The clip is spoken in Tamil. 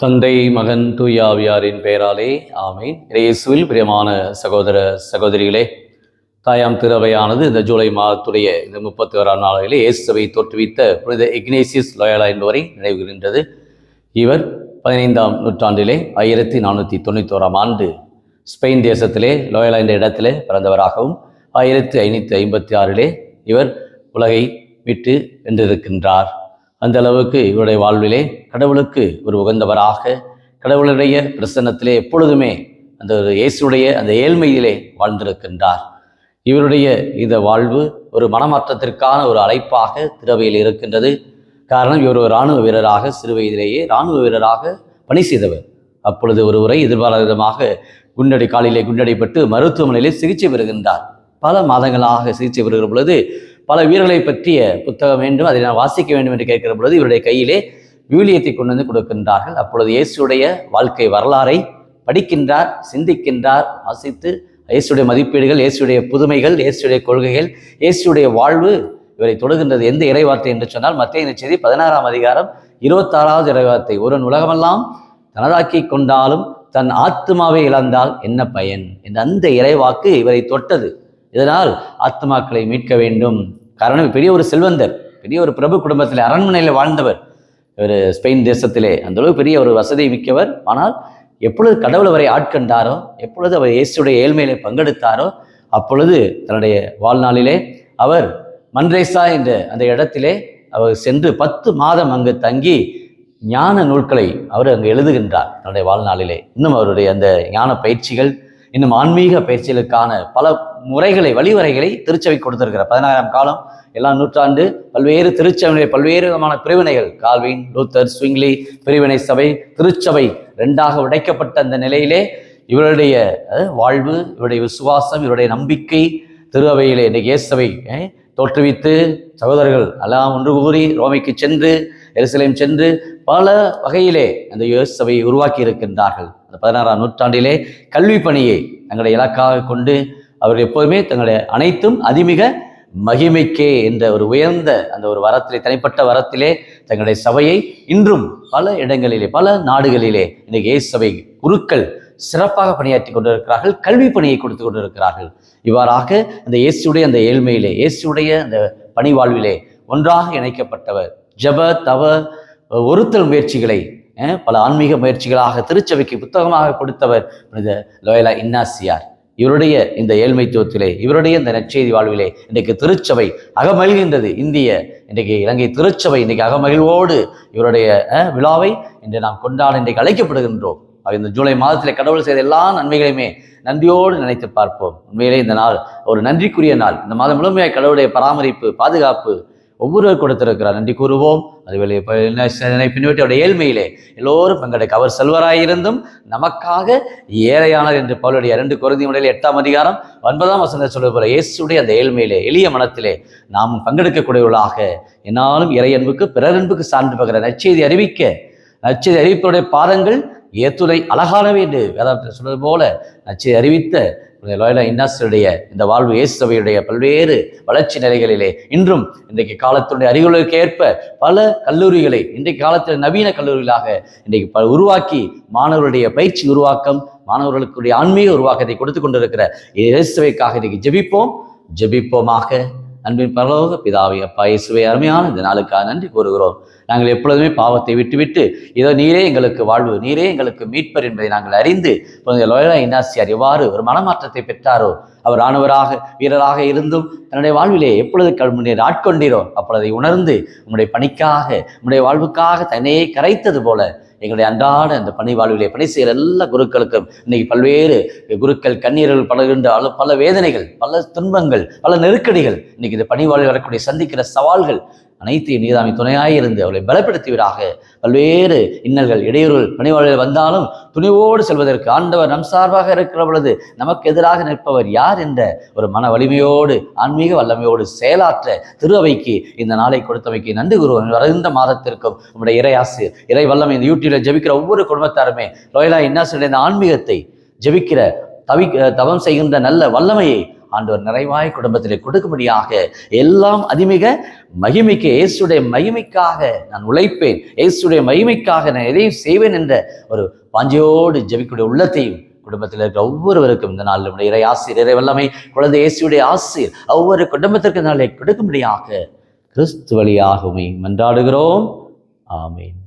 தந்தை மகன் தூயாவியாரின் பெயராலே ஆமீன். இயேசுவில் பிரியமான சகோதர சகோதரிகளே, தாயாம் திருவையானது இந்த ஜூலை மாதத்துடைய இந்த 31ஆம் நாளிலே இயேசுவை தோற்றுவித்த புனித இக்னேசியஸ் லோயலா என்பவரை நினைவுகின்றது. இவர் 15ஆம் நூற்றாண்டிலே 1491ஆம் ஆண்டு ஸ்பெயின் தேசத்திலே லோயலா என்ற இடத்திலே பிறந்தவராகவும் 1556 இவர் உலகை விட்டு வென்றிருக்கின்றார். அந்த அளவுக்கு இவருடைய வாழ்விலே கடவுளுக்கு ஒரு உகந்தவராக, கடவுளுடைய பிரசன்னத்திலே எப்பொழுதுமே அந்த இயேசுடைய அந்த ஏழ்மையிலே வாழ்ந்திருக்கின்றார். இவருடைய இந்த வாழ்வு ஒரு மனமாற்றத்திற்கான ஒரு அழைப்பாக திருவையில் இருக்கின்றது. காரணம், இவர் ஒரு இராணுவ வீரராக, சிறு வயதிலேயே இராணுவ வீரராக பணி செய்தவர். அப்பொழுது ஒரு உரை எதிர்பாராத விதமாக காலிலே குண்டடிப்பட்டு மருத்துவமனையிலே சிகிச்சை பெறுகின்றார். பல மாதங்களாக சிகிச்சை பெறுகிற பொழுது பல வீரர்களை பற்றிய புத்தகம் வேண்டும், அதை நான் வாசிக்க வேண்டும் என்று கேட்கிற பொழுது இவருடைய கையிலே விவிலியத்தை கொண்டு வந்து கொடுக்கின்றார்கள். அப்பொழுது இயேசுடைய வாழ்க்கை வரலாறை படிக்கின்றார், சிந்திக்கின்றார், வாசித்து இயேசுடைய மதிப்பீடுகள், இயேசுடைய புதுமைகள், இயேசுடைய கொள்கைகள், இயேசுடைய வாழ்வு இவரை தொடுகின்றது. எந்த இறைவார்த்தை என்று சொன்னால் மத்தேயு நற்செய்தி 16ஆம் அதிகாரம் 26வது இறைவார்த்தை, ஒருவன் உலகமெல்லாம் தனதாக்கி கொண்டாலும் தன் ஆத்மாவை இழந்தால் என்ன பயன் என்ற அந்த இறைவாக்கு இவரை தொட்டது. இதனால் ஆத்மாக்களை மீட்க வேண்டும். காரணம், பெரிய ஒரு செல்வந்தர், பெரிய ஒரு பிரபு குடும்பத்தில் அரண்மனையில் வாழ்ந்தவர். இவர் ஸ்பெயின் தேசத்திலே அந்த அளவு பெரிய ஒரு வசதி மிக்கவர். ஆனால் எப்பொழுது கடவுள் அவரை ஆட்கொண்டாரோ, எப்பொழுது அவர் இயேசுடைய ஏழ்மையிலே பங்கெடுத்தாரோ, அப்பொழுது தன்னுடைய வாழ்நாளிலே அவர் மன்ரேசா என்ற அந்த இடத்திலே அவர் சென்று 10 மாதம் அங்கு தங்கி ஞான நூல்களை அவர் அங்கு எழுதுகின்றார் தன்னுடைய வாழ்நாளிலே. இன்னும் அவருடைய அந்த ஞான பயிற்சிகள், இன்னும் ஆன்மீக பயிற்சிகளுக்கான பல முறைகளை, வழிமுறைகளை திருச்சபை கொடுத்திருக்கிறார். 16ஆம் காலம், எல்லாம் நூற்றாண்டு, பல்வேறு திருச்சபையிலே பல்வேறு விதமான பிரிவினைகள், கால்வின், லூத்தர், ஸ்விங்லி பிரிவினை சபை, திருச்சபை 2ஆக உடைக்கப்பட்ட அந்த நிலையிலே இவருடைய வாழ்வு, இவருடைய விசுவாசம், இவருடைய நம்பிக்கை திருவையிலே இன்றைக்கு இயேசுவை தோற்றுவித்து சகோதரர்கள் எல்லாம் ஒன்று கூறி ரோமைக்கு சென்று, எருசலேம் சென்று பல வகையிலே அந்த இயேசுவை உருவாக்கி இருக்கின்றார்கள். அந்த 16ஆம் நூற்றாண்டிலே கல்வி பணியை தங்களுடைய இலக்காக கொண்டு அவர்கள் எப்போதுமே தங்களுடைய அனைத்தும் அதிமிக மகிமைக்கே என்ற ஒரு உயர்ந்த அந்த ஒரு வரத்திலே, தனிப்பட்ட வரத்திலே தங்களுடைய சபையை இன்றும் பல இடங்களிலே, பல நாடுகளிலே இன்றைக்கு இயேசுவை குருக்கள் சிறப்பாக பணியாற்றி கொண்டிருக்கிறார்கள், கல்வி பணியை கொடுத்து கொண்டிருக்கிறார்கள். இவ்வாறாக அந்த இயேசுடைய அந்த ஏழ்மையிலே, இயேசுடைய அந்த பணி வாழ்விலே ஒன்றாக இணைக்கப்பட்டவர். ஜப தவ ஒருத்தல் முயற்சிகளை பல ஆன்மீக முயற்சிகளாக திருச்சபைக்கு புத்தகமாக கொடுத்தவர் லோயலா இன்னாசியார். இவருடைய இந்த ஏழ்மைத்துவத்திலே, இவருடைய இந்த நற்செய்தி வாழ்விலே இன்றைக்கு திருச்சபை அகமகிழ்கின்றது. இன்றைக்கு இலங்கை திருச்சபை இன்றைக்கு அகமகிழ்வோடு இவருடைய விழாவை இன்று நாம் கொண்டாட இன்றைக்கு அழைக்கப்படுகின்றோம். இந்த ஜூலை மாதத்திலே கடவுள் செய்த எல்லா நன்மைகளையுமே நன்றியோடு நினைத்து பார்ப்போம். உண்மையிலே இந்த நாள் ஒரு நன்றிக்குரிய நாள். இந்த மாதம் முழுமையாக கடவுளுடைய பராமரிப்பு, பாதுகாப்பு ஒவ்வொருவர் கொடுத்திருக்கிறார். நன்றி கூறுவோம். அதுவேளை பின்வற்றி அவருடைய ஏழ்மையிலே எல்லோரும் பங்கெடுக்க அவர் செல்வராயிருந்தும் நமக்காக ஏழையானார் என்று பவுலுடைய 2 கொரிந்தியர் 8ஆம் அதிகாரம் 9ஆம் வசனத்தை சொல்வது போல இயேசுடைய அந்த ஏழ்மையிலே, எளிய மனத்திலே நாம் பங்கெடுக்கக்கூடியவர்களாக என்னாலும் இறை அன்புக்கு பிறர் அன்புக்கு சான்று பகிர நற்செய்தி அறிவிப்பவருடைய பாதங்கள் ஏத்துரை அழகானவை என்று வேதாந்தத்தில் சொல்வது போல நற்செய்தி அறிவித்த லோயலா இன்னாசியுடைய இந்த வாழ்வு இயேசுவையுடைய பல்வேறு வளர்ச்சி நிலைகளிலே இன்றும் இன்றைக்கு காலத்தினுடைய அறிவுகளுக்கு ஏற்ப பல கல்லூரிகளை இன்றைக்கு காலத்தில் நவீன கல்லூரிகளாக இன்றைக்கு உருவாக்கி மாணவர்களுடைய பயிற்சி உருவாக்கம், மாணவர்களுக்குடைய ஆன்மீக உருவாக்கத்தை கொடுத்து கொண்டிருக்கிற இயேசுவைக்காக இன்றைக்கு ஜெபிப்போமாக. அன்பின் பரலோக பிதாவே, அப்பா இயேசுவை அருமையான இந்த நாளுக்காக நன்றி கூறுகிறோம். நாங்கள் எப்பொழுதுமே பாவத்தை விட்டுவிட்டு இதோ நீரே எங்களுக்கு வாழ்வு, நீரே எங்களுக்கு மீட்பர் என்பதை நாங்கள் அறிந்து லோயலா இன்னாசியார் எவ்வாறு ஒரு மனமாற்றத்தை பெற்றாரோ, அவர் ஆணவராக வீரராக இருந்தும் தன்னுடைய வாழ்விலே எப்பொழுது ஆட்கொண்டீரோ அப்பொழுதை உணர்ந்து உம்முடைய பணிக்காக, உம்முடைய வாழ்வுக்காக தன்னையே கரைத்தது போல எங்களுடைய அன்றாட அந்த பணி வாழ்விலே பணி செய்கிற எல்லா குருக்களுக்கும் இன்னைக்கு பல்வேறு குருக்கள் கண்ணீர்கள் படுகின்ற பல வேதனைகள், பல துன்பங்கள், பல நெருக்கடிகள், இன்னைக்கு இந்த பணி வாழ்வில் வரக்கூடிய சந்திக்கிற சவால்கள் அனைத்தையும் நீதாமை துணையாயிருந்து அவளை பலப்படுத்துவீராக. பல்வேறு இன்னல்கள், இடையூறுகள் பணிவாளர்கள் வந்தாலும் துணிவோடு செல்வதற்கு ஆண்டவர் நம் சார்பாக இருக்கிற பொழுது நமக்கு எதிராக நிற்பவர் யார் என்ற ஒரு மன வலிமையோடு, ஆன்மீக வல்லமையோடு செயலாற்ற திருவைக்கு இந்த நாளை கொடுத்தவைக்கு நன்றி கூறுவோம். வருகின்ற மாதத்திற்கும் நம்முடைய இறை வல்லமை இந்த யூடியூப்ல ஜெபிக்கிற ஒவ்வொரு குடும்பத்தாருமே லோயலா இன்னாசியுடைய இந்த ஆன்மீகத்தை ஜெபிக்கிற தவம் செய்கின்ற நல்ல வல்லமையை ஆண்டவர் நிறைவாய் குடும்பத்திலே கொடுக்கும்படியாக எல்லாம் அதிமிக மகிமைக்கு, இயேசுடைய மகிமைக்காக நான் உழைப்பேன், இயேசுடைய மகிமைக்காக நான் எதையும் செய்வேன் என்ற ஒரு வாஞ்சையோடு ஜெபிக்கூடிய உள்ளத்தையும் குடும்பத்தில் இருக்கிற ஒவ்வொருவருக்கும் இந்த நாள் நம்முடைய இறை ஆசீர், இறை வல்லமை, குழந்தை இயேசுடைய ஆசீர் ஒவ்வொரு குடும்பத்திற்கு நாளை கொடுக்கும்படியாக கிறிஸ்து வழியாகவே மன்றாடுகிறோம். ஆமீன்.